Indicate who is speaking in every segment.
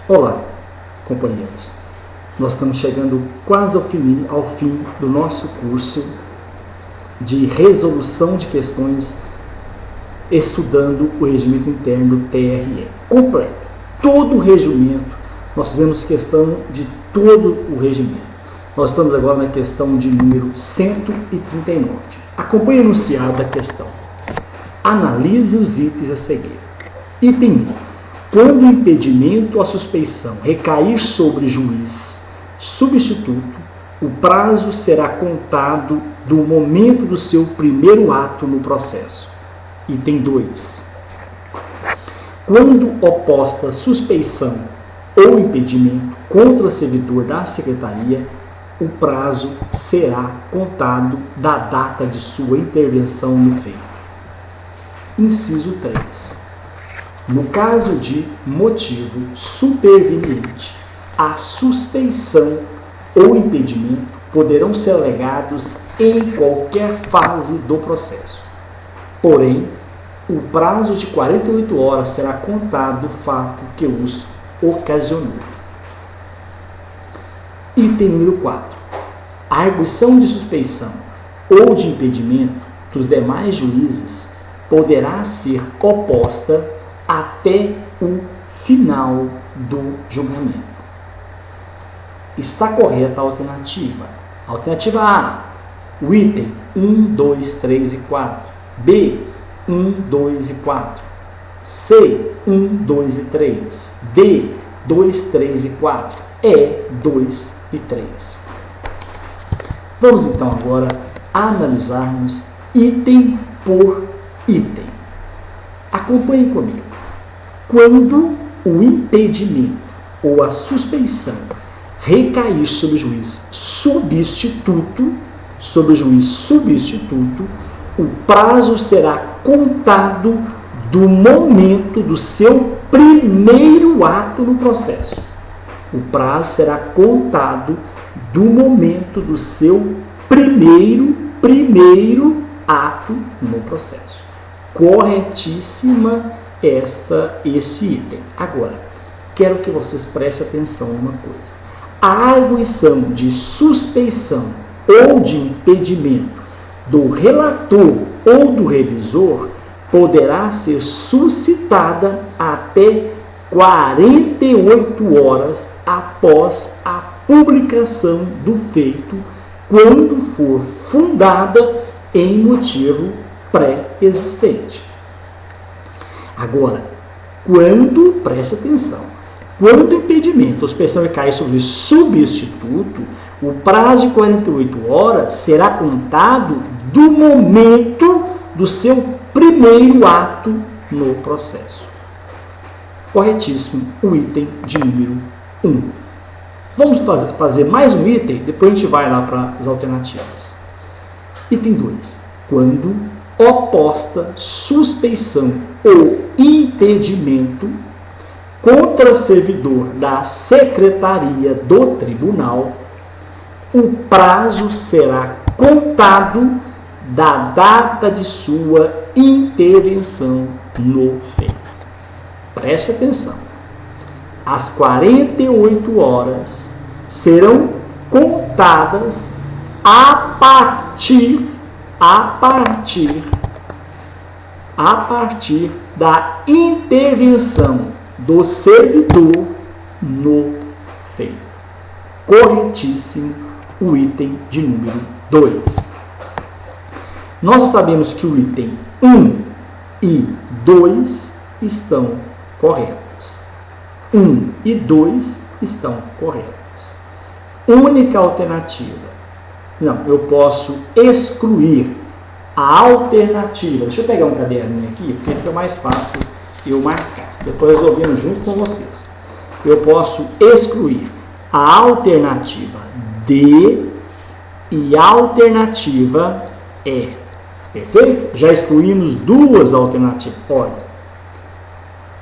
Speaker 1: Olá, companheiros. Nós estamos chegando quase ao fim do nosso curso de resolução de questões estudando o regimento interno TRE. Completo. Todo o regimento, nós fizemos questão de todo o regimento. Nós estamos agora na questão de número 139. Acompanhe o enunciado da questão. Analise os itens a seguir. Item 1. Quando o impedimento ou a suspeição recair sobre juiz substituto, o prazo será contado do momento do seu primeiro ato no processo. Item 2. Quando oposta suspeição ou impedimento contra servidor da secretaria, o prazo será contado da data de sua intervenção no feito. Inciso 3. No caso de motivo superveniente, a suspeição ou impedimento poderão ser alegados em qualquer fase do processo. Porém, o prazo de 48 horas será contado do fato que os ocasionou. Item número 4. A arguição de suspeição ou de impedimento dos demais juízes poderá ser oposta até o final do julgamento. Está correta a alternativa. Alternativa A, o item 1, 2, 3 e 4. B, 1, 2 e 4. C, 1, 2 e 3. D, 2, 3 e 4. E, 2 e 3. Vamos então agora analisarmos item por item. Acompanhem comigo. Quando o impedimento ou a suspeição recair sobre o juiz substituto, o prazo será contado do momento do seu primeiro ato no processo. O prazo será contado do momento do seu primeiro ato no processo. Corretíssima este item. Agora, quero que vocês prestem atenção em uma coisa. A arguição de suspeição ou de impedimento do relator ou do revisor poderá ser suscitada até 48 horas após a publicação do feito, quando for fundada em motivo pré-existente. Agora, preste atenção, quando o impedimento ou suspeição recair sobre substituto, o prazo de 48 horas será contado do momento do seu primeiro ato no processo. Corretíssimo o item de número 1. Vamos fazer mais um item, depois a gente vai lá para as alternativas. Item 2. Quando oposta suspeição ou impedimento contra servidor da secretaria do tribunal, o prazo será contado da data de sua intervenção no feito. Preste atenção. As 48 horas serão contadas a partir da intervenção do servidor no feito. Corretíssimo o item de número 2. Nós sabemos que o item 1 e 2 estão corretos. 1 e 2 estão corretos. Única alternativa. Não, eu posso excluir a alternativa. Deixa eu pegar um caderninho aqui, porque fica mais fácil eu marcar. Eu estou resolvendo junto com vocês. Eu posso excluir a alternativa D e a alternativa E. Perfeito? Já excluímos duas alternativas. Olha,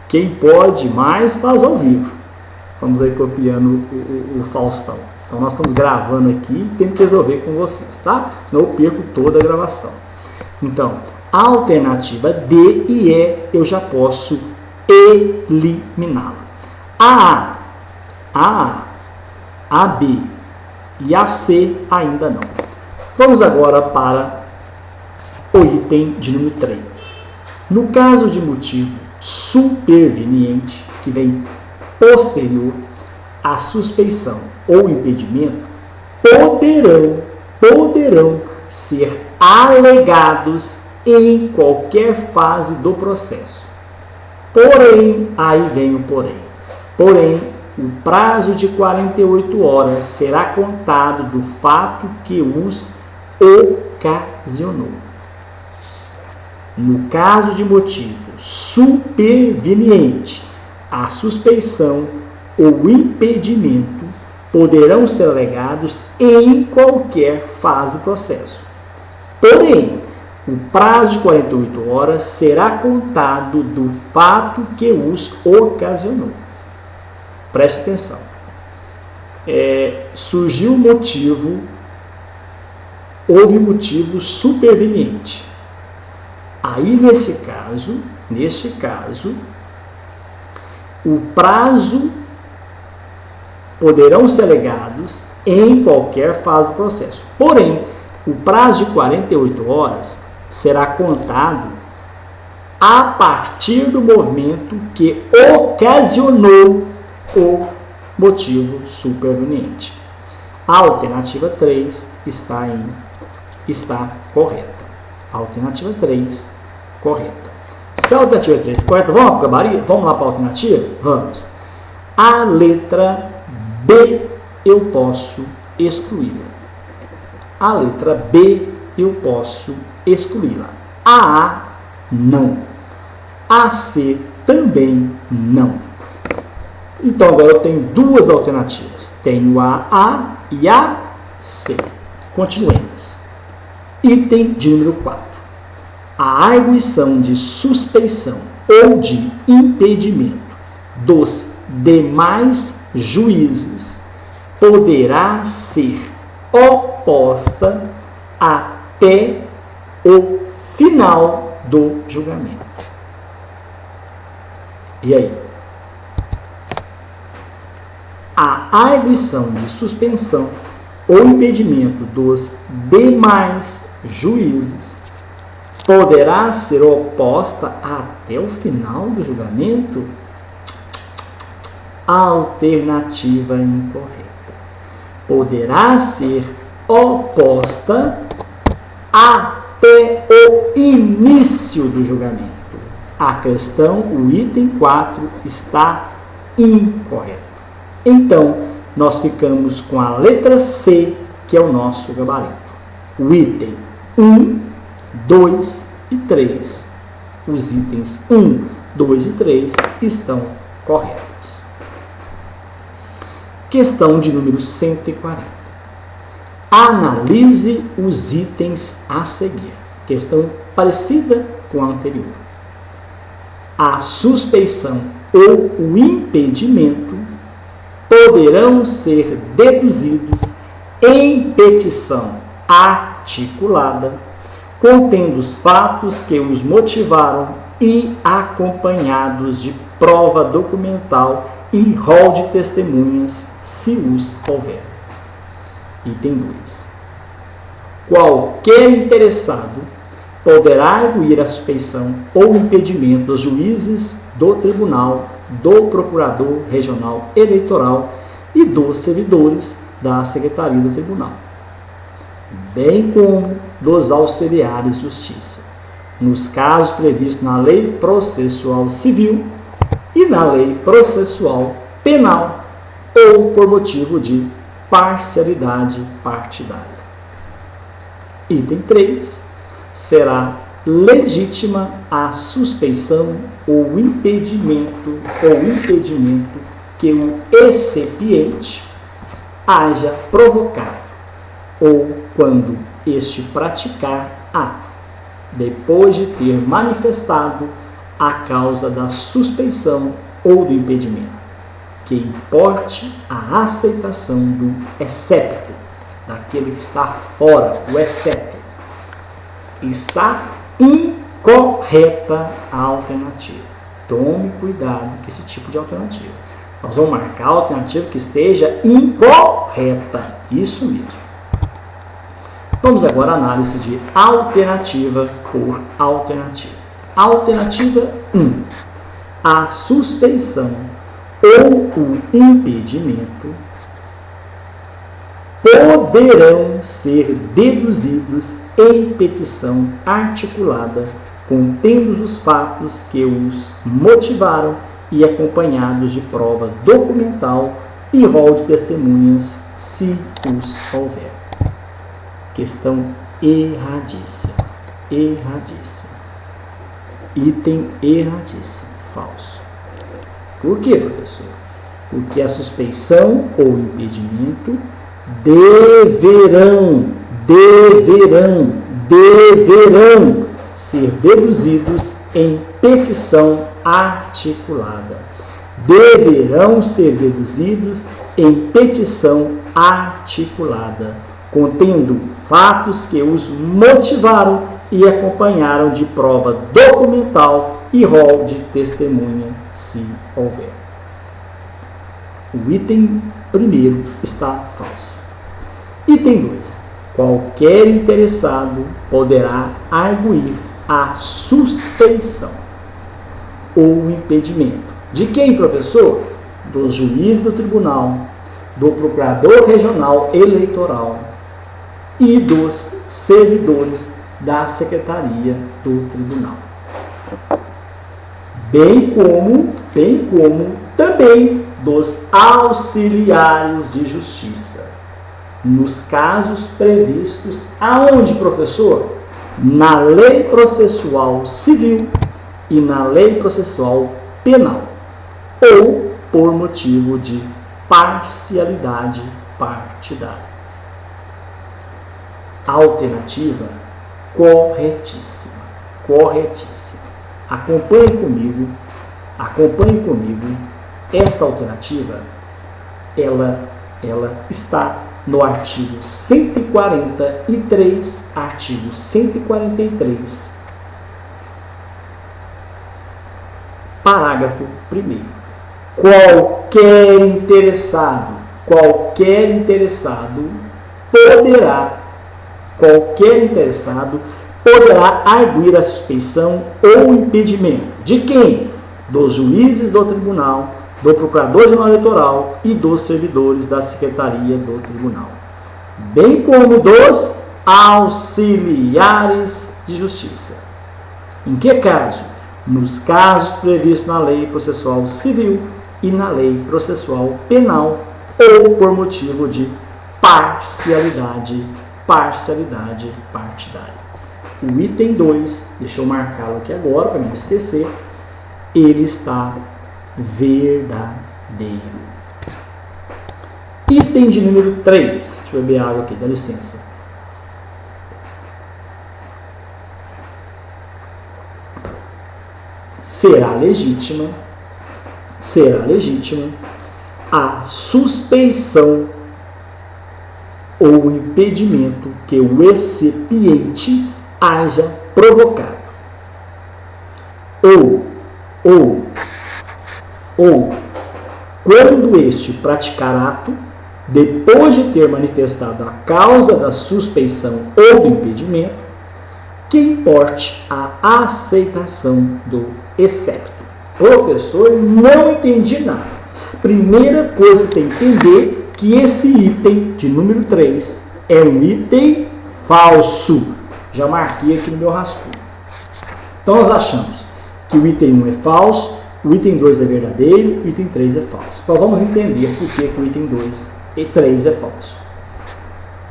Speaker 1: quem pode mais faz ao vivo. Estamos aí copiando o Faustão. Então nós estamos gravando aqui e temos que resolver com vocês, tá? Senão eu perco toda a gravação. Então, a alternativa D e E eu já posso eliminá-la. A A, a B e a C ainda não. Vamos agora para o item de número 3. No caso de motivo superveniente, que vem posterior à suspeição ou impedimento, poderão ser alegados em qualquer fase do processo. Porém, aí vem o porém, o prazo de 48 horas será contado do fato que os ocasionou. No caso de motivo superveniente, a suspeição ou impedimento poderão ser alegados em qualquer fase do processo. Porém, o prazo de 48 horas será contado do fato que os ocasionou. Preste atenção. Surgiu um motivo, houve motivo superveniente. Aí, nesse caso, o prazo poderão ser alegados em qualquer fase do processo. Porém, o prazo de 48 horas será contado a partir do movimento que ocasionou o motivo superveniente. A alternativa 3 está correta. A alternativa 3 correta. Se a alternativa 3 é correta, vamos lá para a alternativa? Vamos. A letra B eu posso excluí-la. A letra B eu posso excluí-la. A A não. A C também não. Então agora eu tenho duas alternativas. Tenho a A e a C. Continuemos. Item de número 4. A arguição de suspeição ou de impedimento dos demais juízes poderá ser oposta até o final do julgamento. E aí? A arguição de suspensão ou impedimento dos demais juízes poderá ser oposta até o final do julgamento? Alternativa incorreta. Poderá ser oposta até o início do julgamento. A questão, o item 4, está incorreto. Então, nós ficamos com a letra C, que é o nosso gabarito. O item 1, 2 e 3. Os itens 1, 2 e 3 estão corretos. Questão de número 140. Analise os itens a seguir. Questão parecida com a anterior. A suspeição ou o impedimento poderão ser deduzidos em petição articulada, contendo os fatos que os motivaram e acompanhados de prova documental e rol de testemunhas, se os houver. Item 2. Qualquer interessado poderá arguir a suspeição ou impedimento dos juízes do tribunal, do procurador regional eleitoral e dos servidores da secretaria do tribunal, bem como dos auxiliares de justiça, nos casos previstos na Lei Processual Civil e na Lei Processual Penal ou por motivo de parcialidade partidária. Item 3. Será legítima a suspeição ou impedimento que o excepiente haja provocado ou quando este praticar ato, depois de ter manifestado a causa da suspeição ou do impedimento, que importe a aceitação do excepto, daquele que está fora, o excepto. Está incorreta a alternativa. Tome cuidado com esse tipo de alternativa. Nós vamos marcar a alternativa que esteja incorreta. Isso mesmo. Vamos agora à análise de alternativa por alternativa. Alternativa 1. A suspeição ou o impedimento poderão ser deduzidos em petição articulada, contendo os fatos que os motivaram e acompanhados de prova documental e rol de testemunhas, se os houver. Questão erradíssima. Erradíssima. Item erradíssimo. Falso. Por quê, professor? Porque a suspeição ou impedimento deverão ser deduzidos em petição articulada. Deverão ser deduzidos em petição articulada, contendo fatos que os motivaram e acompanharam de prova documental e rol de testemunha, se houver. O item primeiro está falso. Item 2. Qualquer interessado poderá arguir a suspeição ou impedimento. De quem, professor? Dos juízes do tribunal, do procurador regional eleitoral e dos servidores da secretaria do tribunal. Bem como também dos auxiliares de justiça, nos casos previstos aonde, professor? Na lei processual civil e na lei processual penal, ou por motivo de parcialidade partidária. Alternativa corretíssima. Corretíssima. Acompanhe comigo. Esta alternativa, ela está no artigo 143, artigo 143, parágrafo 1º. Qualquer interessado poderá arguir a suspeição ou impedimento. De quem? Dos juízes do tribunal, do procurador-geral eleitoral e dos servidores da secretaria do tribunal, bem como dos auxiliares de justiça. Em que caso? Nos casos previstos na lei processual civil e na lei processual penal, ou por motivo de parcialidade partidária. O item 2, deixa eu marcá-lo aqui agora para não esquecer, ele está verdadeiro. Item de número 3. Deixa eu beber água aqui, dá licença. Será legítima a suspeição ou impedimento que o excipiente haja provocado. Ou quando este praticar ato, depois de ter manifestado a causa da suspeição ou do impedimento, que importe a aceitação do excepto. Professor, não entendi nada. Primeira coisa que tem que entender que esse item de número 3 é um item falso. Já marquei aqui no meu rascunho. Então nós achamos que o item 1 é falso, o item 2 é verdadeiro, o item 3 é falso. Então vamos entender por que o item 2 e 3 é falso.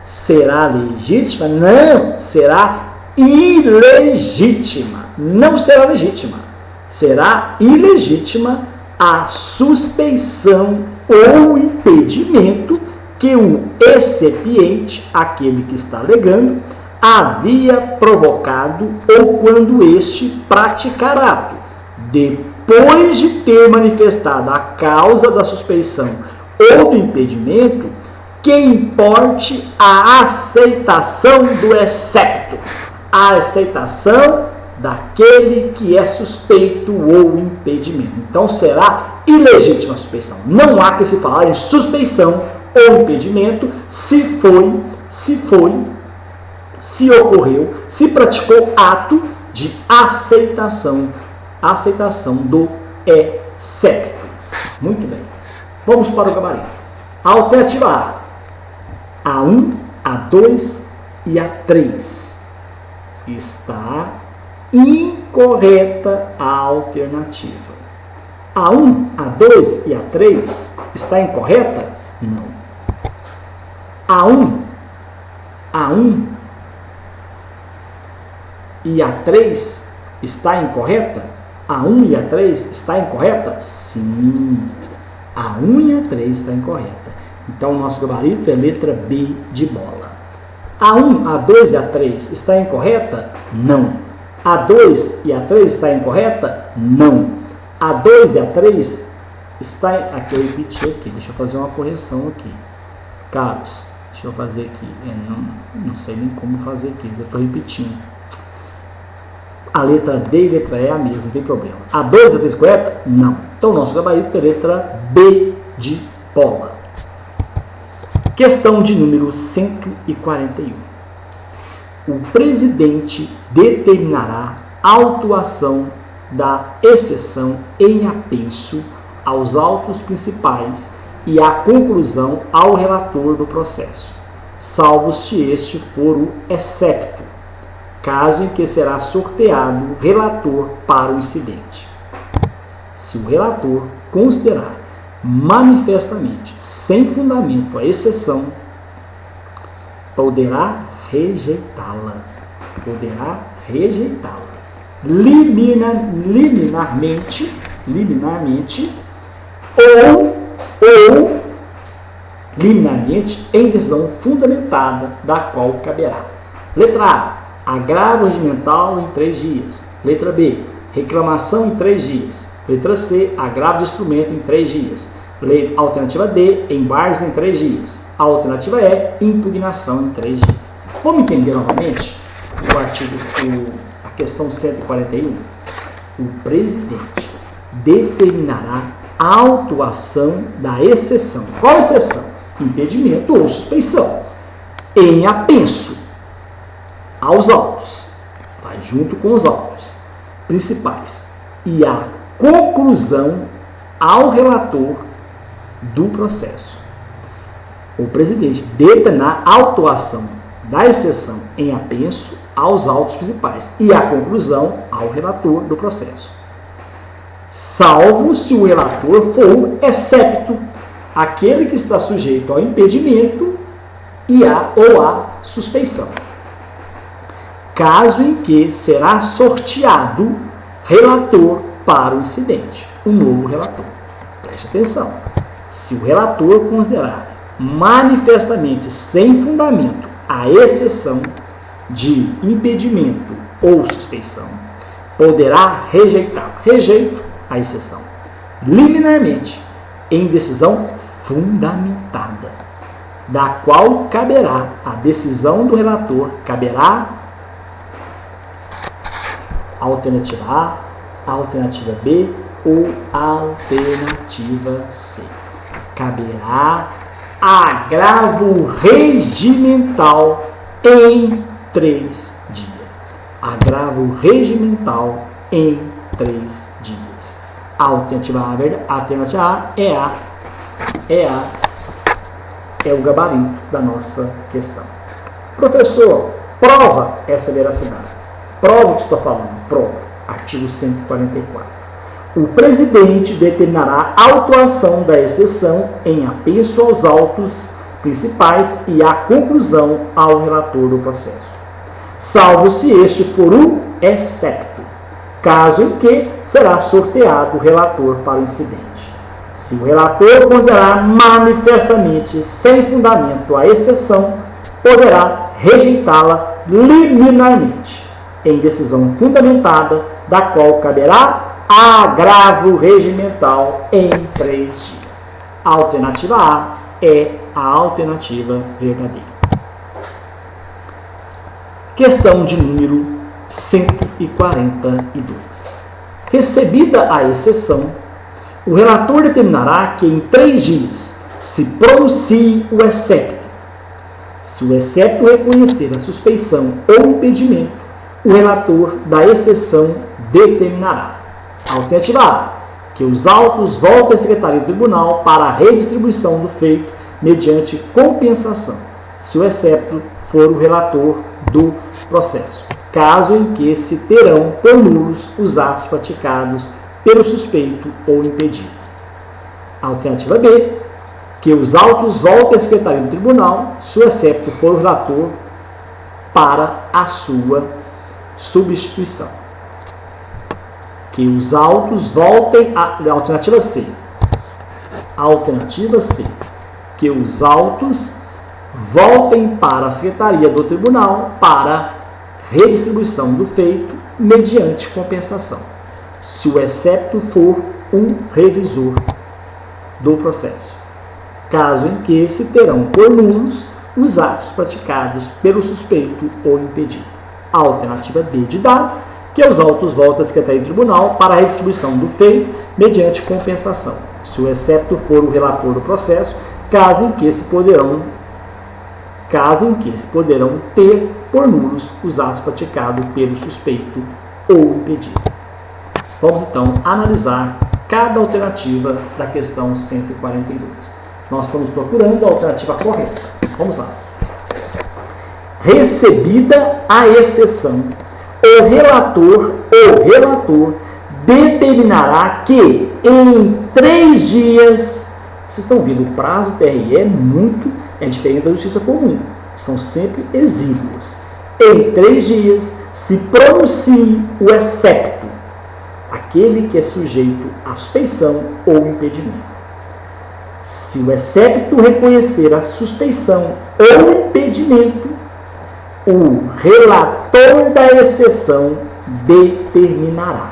Speaker 1: Será legítima? Não, será ilegítima. Não será legítima. Será ilegítima a suspeição ou impedimento que o excipiente, aquele que está alegando, havia provocado ou quando este praticar ato, depois de ter manifestado a causa da suspeição ou do impedimento, que importe a aceitação do excepto, a aceitação daquele que é suspeito ou impedimento. Então será ilegítima suspeição. Não há que se falar em suspeição ou impedimento se ocorreu, se praticou ato de aceitação do excepto. Muito bem. Vamos para o gabarito. Alternativa A. A1, A2 e A3. Está incorreta a alternativa. A1, A2 e A3 está incorreta? Não. A1 e A3 está incorreta? A1 e A3 está incorreta? Sim. A1 e A3 está incorreta. Então, o nosso gabarito é letra B de bola. A1, A2 e A3 está incorreta? Não. A2 e A3 está incorreta? Não. A2 e A3 está... Aqui eu repeti aqui. Deixa eu fazer uma correção aqui. Carlos, deixa eu fazer aqui. Não sei nem como fazer aqui. Eu estou repetindo. A letra D e a letra E é a mesma, não tem problema. A2 e A3 correta? Não. Então, o nosso gabarito é letra B de bola. Questão de número 141. O presidente determinará a autuação da exceção em apenso aos autos principais e a conclusão ao relator do processo, salvo se este for o excepto, caso em que será sorteado o relator para o incidente. Se o relator considerar manifestamente sem fundamento a exceção, poderá rejeitá-la. Liminarmente ou liminarmente em decisão fundamentada, da qual caberá. Letra A. Agravo regimental em 3 dias. Letra B. Reclamação em 3 dias. Letra C. Agravo de instrumento em 3 dias. Alternativa D. Embargos em 3 dias. Alternativa E. Impugnação em 3 dias. Vamos entender novamente a questão 141? O presidente determinará a autuação da exceção. Qual exceção? Impedimento ou suspeição. Em apenso aos autos. Vai junto com os autos principais. E a conclusão ao relator do processo. O presidente determinar a autuação da exceção em apenso aos autos principais e a conclusão ao relator do processo, salvo se o relator for excepto, aquele que está sujeito ao impedimento ou à suspeição, caso em que será sorteado relator para o incidente, um novo relator. Preste atenção. Se o relator considerar manifestamente sem fundamento a exceção de impedimento ou suspeição, poderá rejeitar. Rejeito a exceção. Liminarmente, em decisão fundamentada, da qual caberá a decisão do relator, caberá alternativa A, alternativa B ou alternativa C. Caberá agravo regimental em 3 dias. Agravo regimental em 3 dias. A alternativa A é o gabarito da nossa questão. Professor, prova essa veracidade. Prova o que estou falando. Prova. Artigo 144. O presidente determinará a autuação da exceção em apenso aos autos principais e a conclusão ao relator do processo, salvo se este for o excepto, caso em que será sorteado o relator para o incidente. Se o relator considerar manifestamente sem fundamento a exceção, poderá rejeitá-la liminarmente, em decisão fundamentada, da qual caberá agravo regimental em 3 dias. A alternativa A é a alternativa verdadeira. Questão de número 142. Recebida a exceção, O relator determinará que em 3 dias se pronuncie o excepto. Se o excepto reconhecer a suspeição ou impedimento, o relator da exceção determinará. Alternativa A, que os autos voltem à Secretaria do Tribunal para a redistribuição do feito mediante compensação, se o excepto for o relator do processo, caso em que se terão por nulos os atos praticados pelo suspeito ou impedido. Alternativa B, que os autos voltem à Secretaria do Tribunal, se o excepto for o relator para a sua substituição. Que os autos voltem à... Alternativa C. Alternativa C. Que os autos voltem para a Secretaria do Tribunal para redistribuição do feito mediante compensação, se o excepto for um revisor do processo, caso em que se terão por nulos os atos praticados pelo suspeito ou impedido. Alternativa D de dado, que os autos voltem à Secretaria do Tribunal para a redistribuição do feito mediante compensação, se o excepto for o relator do processo, caso em que se poderão ter por nulos os atos praticados pelo suspeito ou impedido. Vamos então analisar cada alternativa da questão 142. Nós estamos procurando a alternativa correta. Vamos lá. Recebida a exceção, o relator determinará que em 3 dias, vocês estão vendo, o prazo do TRE é diferente da justiça comum, são sempre exíguos. Em 3 dias se pronuncie o excepto, aquele que é sujeito à suspeição ou impedimento. Se o excepto reconhecer a suspeição ou impedimento, o relator da exceção determinará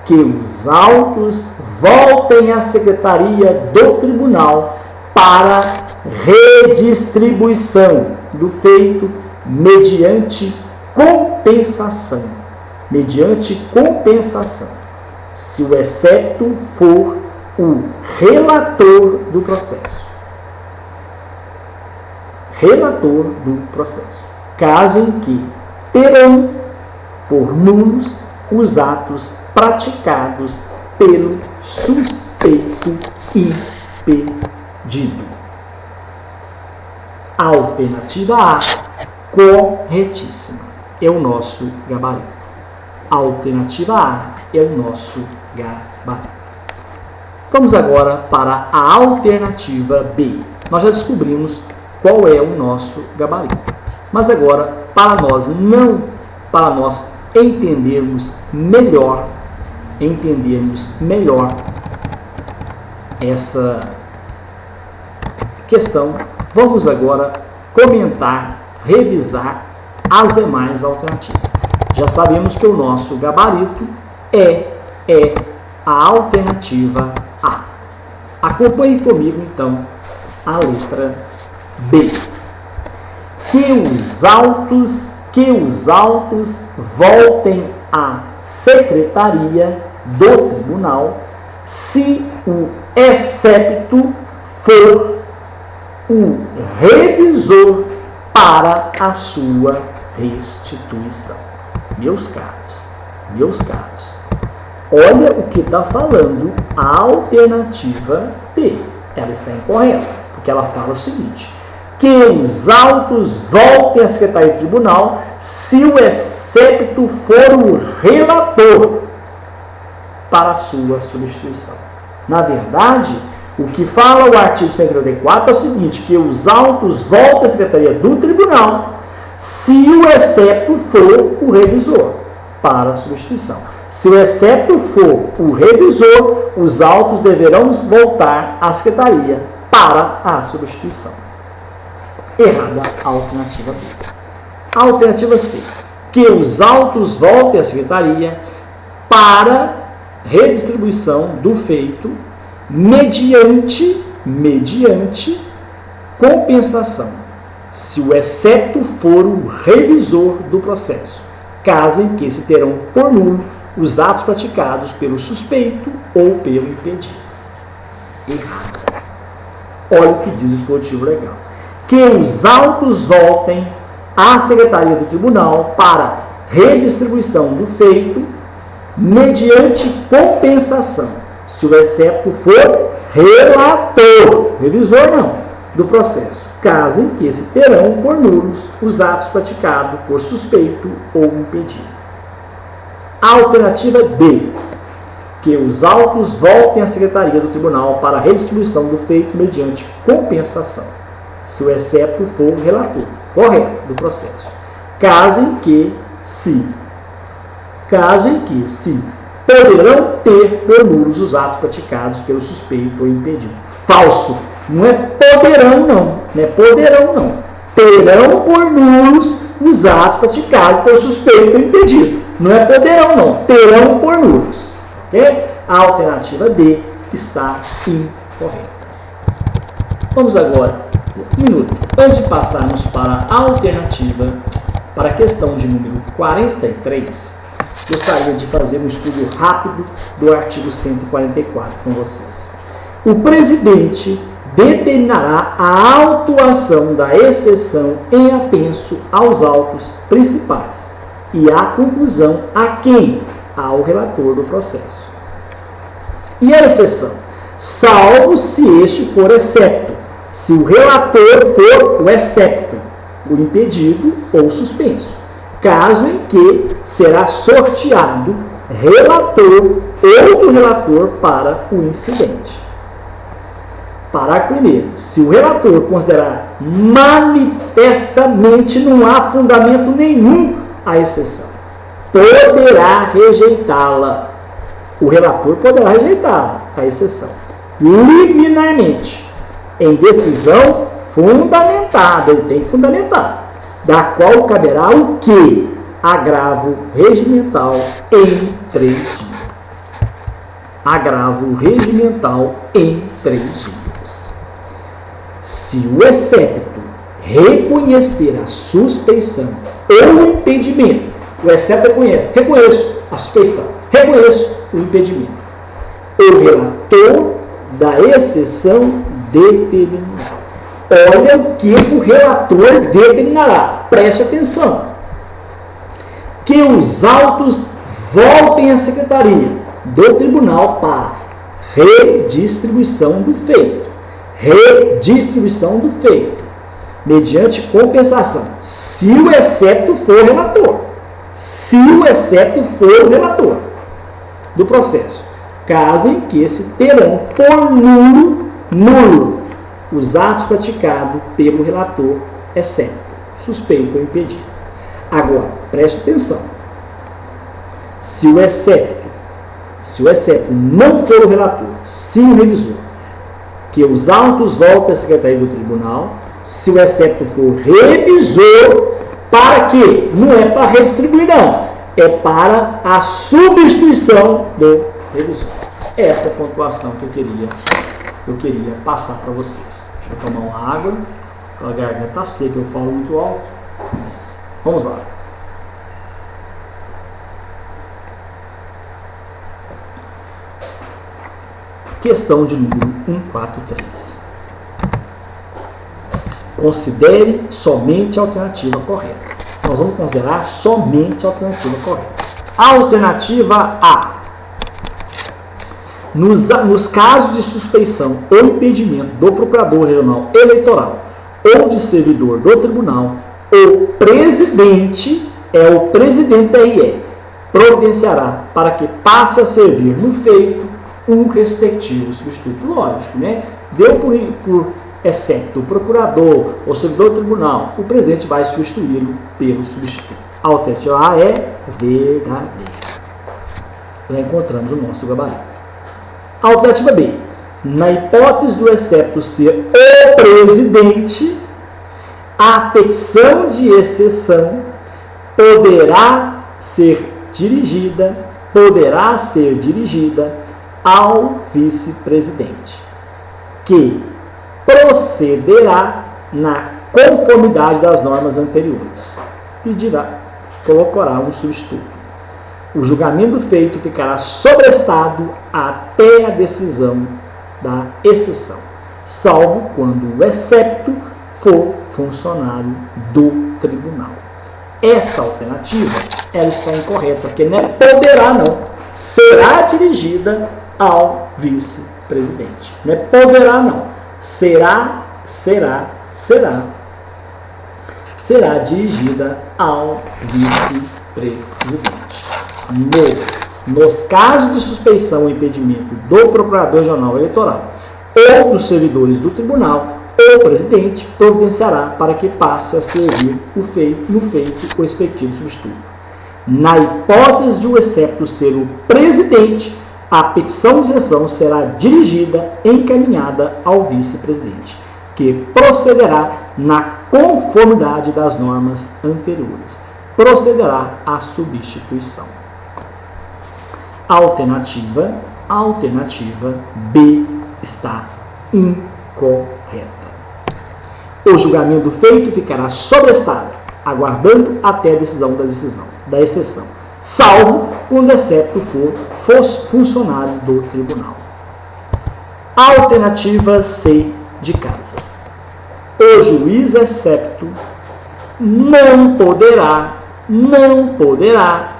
Speaker 1: que os autos voltem à Secretaria do Tribunal para redistribuição do feito mediante compensação. Se o excepto for o relator do processo. Caso em que terão por nulos os atos praticados pelo suspeito impedido. Alternativa A, corretíssima. É o nosso gabarito. Alternativa A é o nosso gabarito. Vamos agora para a alternativa B. Nós já descobrimos qual é o nosso gabarito. Mas agora, para nós entendermos melhor essa questão, vamos agora comentar, revisar as demais alternativas. Já sabemos que o nosso gabarito é a alternativa A. Acompanhe comigo, então, a letra B. Que os autos voltem à Secretaria do Tribunal se o excepto for o revisor para a sua restituição. Meus caros, olha o que está falando a alternativa B. Ela está incorreta, porque ela fala o seguinte: que os autos voltem à Secretaria do Tribunal se o excepto for o relator para a sua substituição. Na verdade, o que fala o artigo 134 é o seguinte: que os autos voltem à Secretaria do Tribunal se o excepto for o revisor para a substituição. Se o excepto for o revisor, os autos deverão voltar à Secretaria para a substituição. Errada a alternativa B. A alternativa C. Que os autos voltem à Secretaria para redistribuição do feito mediante compensação, se o excepto for o revisor do processo, caso em que se terão por nulo os atos praticados pelo suspeito ou pelo impedido. Errado. Olha o que diz o dispositivo legal. Que os autos voltem à Secretaria do Tribunal para redistribuição do feito mediante compensação, se o excepto for relator, revisor não, do processo, caso em que se terão por nulos os atos praticados por suspeito ou impedido. Alternativa D, que os autos voltem à Secretaria do Tribunal para a redistribuição do feito mediante compensação, se o excepto for relator, correto, do processo, caso em que se poderão ter por nulos os atos praticados pelo suspeito ou impedido. Falso. Não é poderão, não. Não é poderão, não. Terão por nulos os atos praticados pelo suspeito ou impedido. Não é poderão, não. Terão por nulos. Ok? A alternativa D está incorreta. Vamos agora, um minuto, antes de passarmos para a alternativa, para a questão de número 43, gostaria de fazer um estudo rápido do artigo 144 com vocês. O presidente determinará a autuação da exceção em apenso aos autos principais e a conclusão a quem? Ao relator do processo. E a exceção? Salvo se este for excepto, se o relator for o excepto, o impedido ou suspenso, caso em que será sorteado outro relator para o incidente. Parágrafo 1º. Se o relator considerar manifestamente não há fundamento nenhum a exceção, poderá rejeitá-la. O relator poderá rejeitar a exceção liminarmente, em decisão fundamentada, ele tem que fundamentar, da qual caberá o quê? Agravo regimental em 3 dias. Agravo regimental em 3 dias. Se o excepto reconhecer a suspeição ou o impedimento, o excepto reconheço a suspeição, reconheço o impedimento, o relator da exceção determinará. Olha o que o relator determinará. Preste atenção. Que os autos voltem à Secretaria do Tribunal para redistribuição do feito. Redistribuição do feito. Mediante compensação. Se o excepto for relator. Se o excepto for relator do processo. Caso em que se terão por nulo os atos praticados pelo relator, excepto suspeito ou impedido. Agora, preste atenção. Se o excepto não for o relator, sim o revisor, que os autos voltem à Secretaria do Tribunal, se o excepto for revisor, para quê? Não é para redistribuir, não. É para a substituição do revisor. Essa é a pontuação que eu queria passar para vocês. Deixa eu tomar uma água, a garganta está seca, eu falo muito alto. Vamos lá. Questão de número 143. Considere somente a alternativa correta. Nós vamos considerar somente a alternativa correta. Alternativa A. Nos casos de suspeição ou impedimento do procurador regional eleitoral ou de servidor do tribunal, o presidente TRE, providenciará para que passe a servir no feito um respectivo substituto. Lógico, né? Deu por excepto o procurador ou servidor do tribunal, o presidente vai substituí-lo pelo substituto. A alternativa A é verdadeira. Já encontramos o nosso gabarito. Alternativa B. Na hipótese do excepto ser o presidente, a petição de exceção poderá ser dirigida ao vice-presidente, que procederá na conformidade das normas anteriores e colocará um substituto. O julgamento do feito ficará sobrestado até a decisão da exceção, salvo quando o excepto for funcionário do tribunal. Essa alternativa, ela está incorreta, porque não é poderá não, será dirigida ao vice-presidente. Não é poderá não, será dirigida ao vice-presidente. Nos casos de suspeição ou impedimento do Procurador-Geral Eleitoral ou dos servidores do Tribunal, o presidente providenciará para que passe a servir no feito o respectivo substituto. Na hipótese de o excepto ser o presidente, a petição de exceção será dirigida, encaminhada ao vice-presidente, que procederá na conformidade das normas anteriores. Procederá à substituição. Alternativa B está incorreta. O julgamento do feito ficará sobrestado, aguardando até a decisão da exceção, salvo quando o excepto for funcionário do tribunal. Alternativa C de casa. O juiz excepto não poderá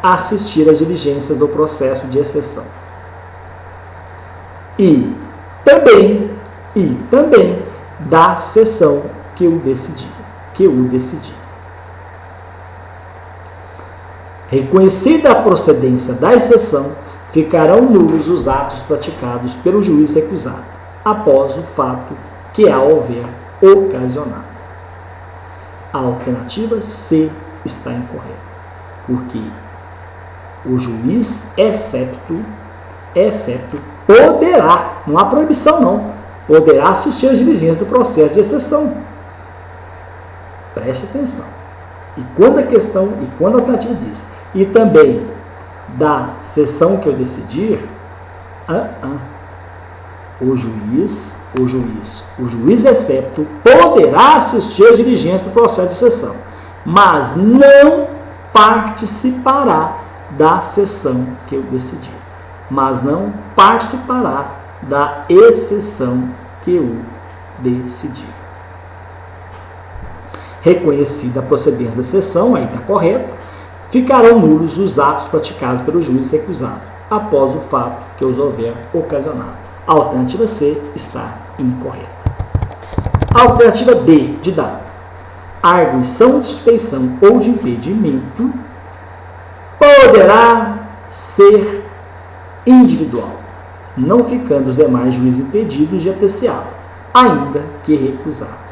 Speaker 1: assistir às diligências do processo de exceção. E também da sessão que o decidir. Reconhecida a procedência da exceção, ficarão nulos os atos praticados pelo juiz recusado, após o fato que a houver ocasionado. A alternativa C está incorreta, porque o juiz excepto poderá, não há proibição não, poderá assistir às diligências do processo de exceção. Preste atenção. E quando a alternativa diz, e também da sessão que eu decidir, o juiz excepto poderá assistir às diligências do processo de exceção, mas não participará da sessão que eu decidir, mas não participará da exceção que eu decidir. Reconhecida a procedência da exceção, aí está correto, ficarão nulos os atos praticados pelo juiz recusado, após o fato que os houver ocasionado. A alternativa C está incorreta. A alternativa D de dado. A arguição de suspeição ou de impedimento poderá ser individual, não ficando os demais juízes impedidos de apreciá-la, ainda que recusados.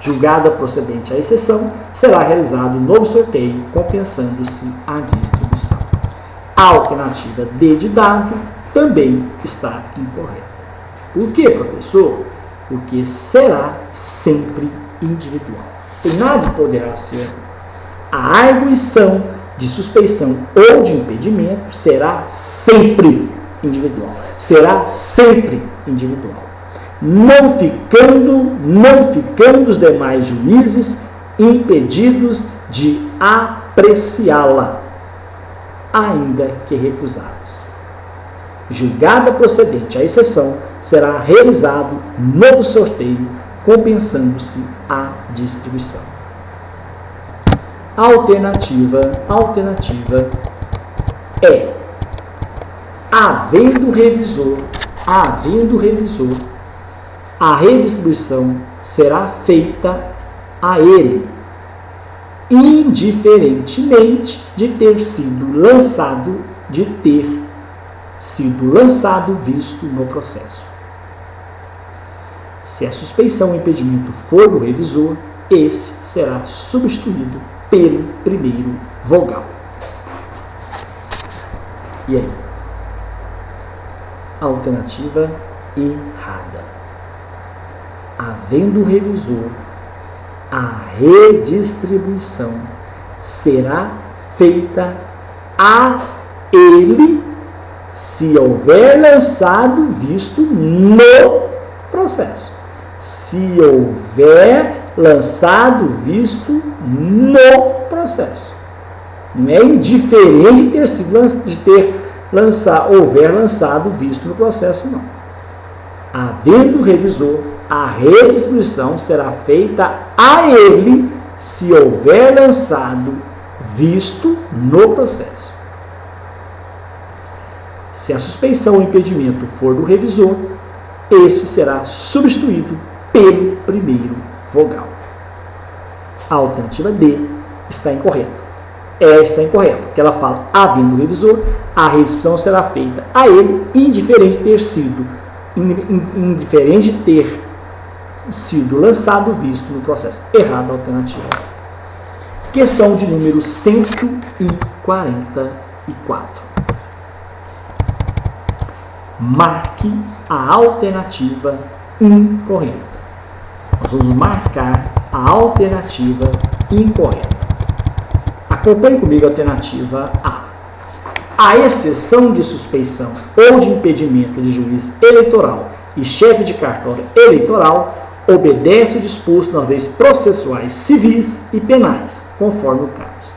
Speaker 1: Julgada procedente à exceção, será realizado um novo sorteio, compensando-se a distribuição. A alternativa D de dado também está incorreta. Por quê, professor? Porque será sempre individual. Tem nada de poderá ser. A arguição de suspeição ou de impedimento será sempre individual. Não ficando os demais juízes impedidos de apreciá-la, ainda que recusados. Julgada procedente à exceção, será realizado novo sorteio, compensando-se a distribuição. A alternativa é, havendo revisor, a redistribuição será feita a ele, indiferentemente de ter sido lançado visto no processo. Se a suspeição ou impedimento for do revisor, este será substituído pelo primeiro vogal. E aí? Alternativa errada. Havendo revisor, a redistribuição será feita a ele se houver lançado visto no processo. Se houver lançado visto no processo. Não é indiferente de ter houver lançado visto no processo, não. Havendo o revisor, a redistribuição será feita a ele se houver lançado visto no processo. Se a suspeição ou impedimento for do revisor, este será substituído pelo primeiro vogal. A alternativa D está incorreta. Está incorreta, porque ela fala, havendo o revisor, a redistribuição será feita a ele, indiferente ter sido lançado visto no processo. Errada a alternativa. Questão de número 144. Marque a alternativa incorreta. Nós vamos marcar a alternativa incorreta. Acompanhe comigo a alternativa A. A exceção de suspeição ou de impedimento de juiz eleitoral e chefe de cartório eleitoral obedece o disposto nas leis processuais civis e penais, conforme o caso.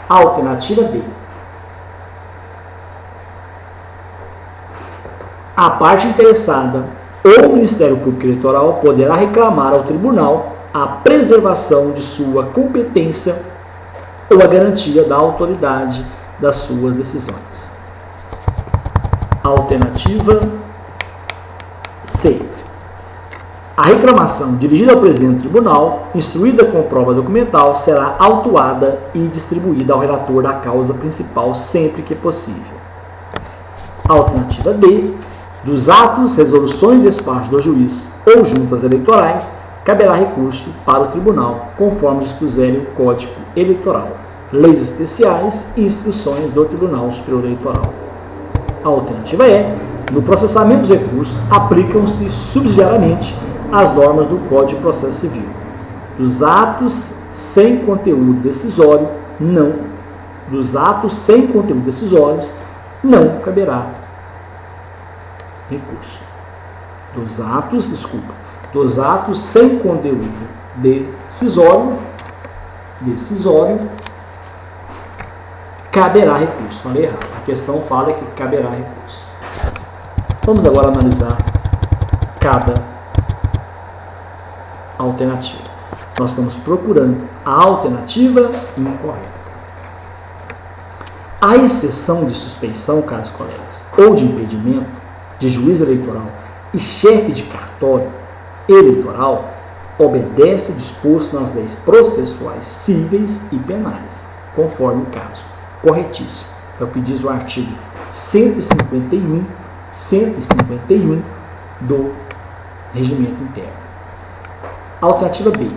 Speaker 1: A alternativa B. A parte interessada ou o Ministério Público Eleitoral poderá reclamar ao tribunal a preservação de sua competência ou a garantia da autoridade das suas decisões. Alternativa C. A reclamação dirigida ao presidente do tribunal, instruída com prova documental, será autuada e distribuída ao relator da causa principal sempre que possível. Alternativa D. Dos atos, resoluções e despacho do juiz ou juntas eleitorais, caberá recurso para o tribunal, conforme dispuserem o Código Eleitoral, leis especiais e instruções do Tribunal Superior Eleitoral. A alternativa é, no processamento dos recursos, aplicam-se subsidiariamente as normas do Código de Processo Civil. Dos atos sem conteúdo decisório, não caberá recurso. Dos atos sem conteúdo decisório, caberá recurso. Falei errado. A questão fala que caberá recurso. Vamos agora analisar cada alternativa. Nós estamos procurando a alternativa incorreta. A exceção de suspeição, caros colegas, ou de impedimento de juiz eleitoral e chefe de cartório eleitoral obedece o disposto nas leis processuais cíveis e penais, conforme o caso. Corretíssimo. É o que diz o artigo 151 do Regimento Interno. Alternativa B.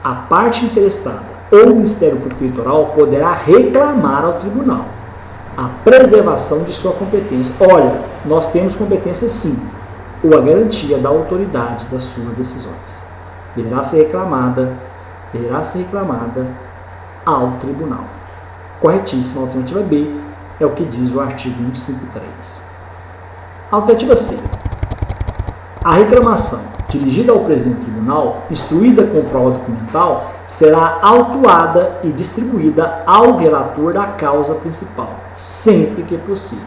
Speaker 1: A parte interessada ou o Ministério Público Eleitoral poderá reclamar ao tribunal a preservação de sua competência. Olha, nós temos competência sim, ou a garantia da autoridade das suas decisões. Deverá ser reclamada ao tribunal. Corretíssima. A alternativa B é o que diz o artigo 153. Alternativa C. A reclamação dirigida ao presidente do tribunal, instruída com prova documental, será autuada e distribuída ao relator da causa principal, sempre que possível.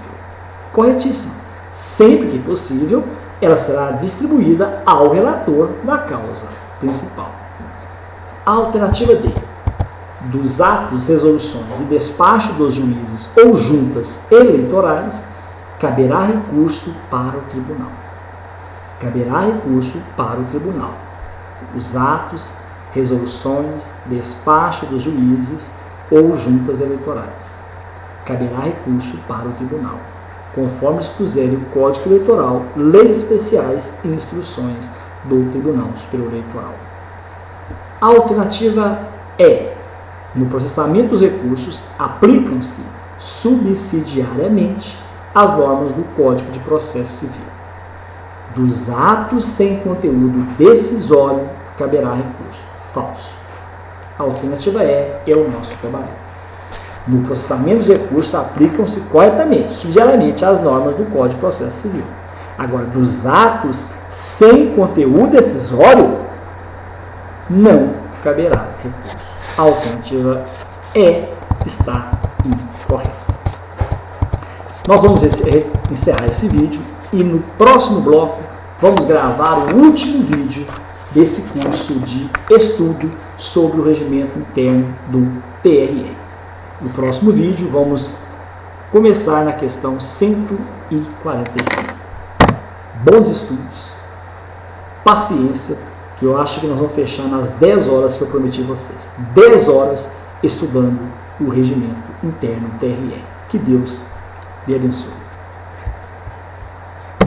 Speaker 1: Corretíssimo. Sempre que possível, ela será distribuída ao relator da causa principal. A alternativa D. Dos atos, resoluções e despacho dos juízes ou juntas eleitorais, caberá recurso para o tribunal. Os atos, resoluções, despacho dos juízes ou juntas eleitorais. Caberá recurso para o tribunal, conforme dispuserem o Código Eleitoral, leis especiais e instruções do Tribunal Superior Eleitoral. A alternativa E. No processamento dos recursos, aplicam-se subsidiariamente as normas do Código de Processo Civil. Dos atos sem conteúdo decisório, caberá recurso. Falso. A alternativa E é o nosso trabalho. No processamento dos recursos, aplicam-se corretamente, subsidiariamente, as normas do Código de Processo Civil. Agora, dos atos sem conteúdo decisório, não caberá recurso. A alternativa E está incorreto. Nós vamos encerrar esse vídeo e no próximo bloco vamos gravar o último vídeo desse curso de estudo sobre o regimento interno do TRE. No próximo vídeo vamos começar na questão 145. Bons estudos, paciência, que eu acho que nós vamos fechar nas 10 horas que eu prometi a vocês. 10 horas estudando o regimento interno TRE. Que Deus lhe abençoe.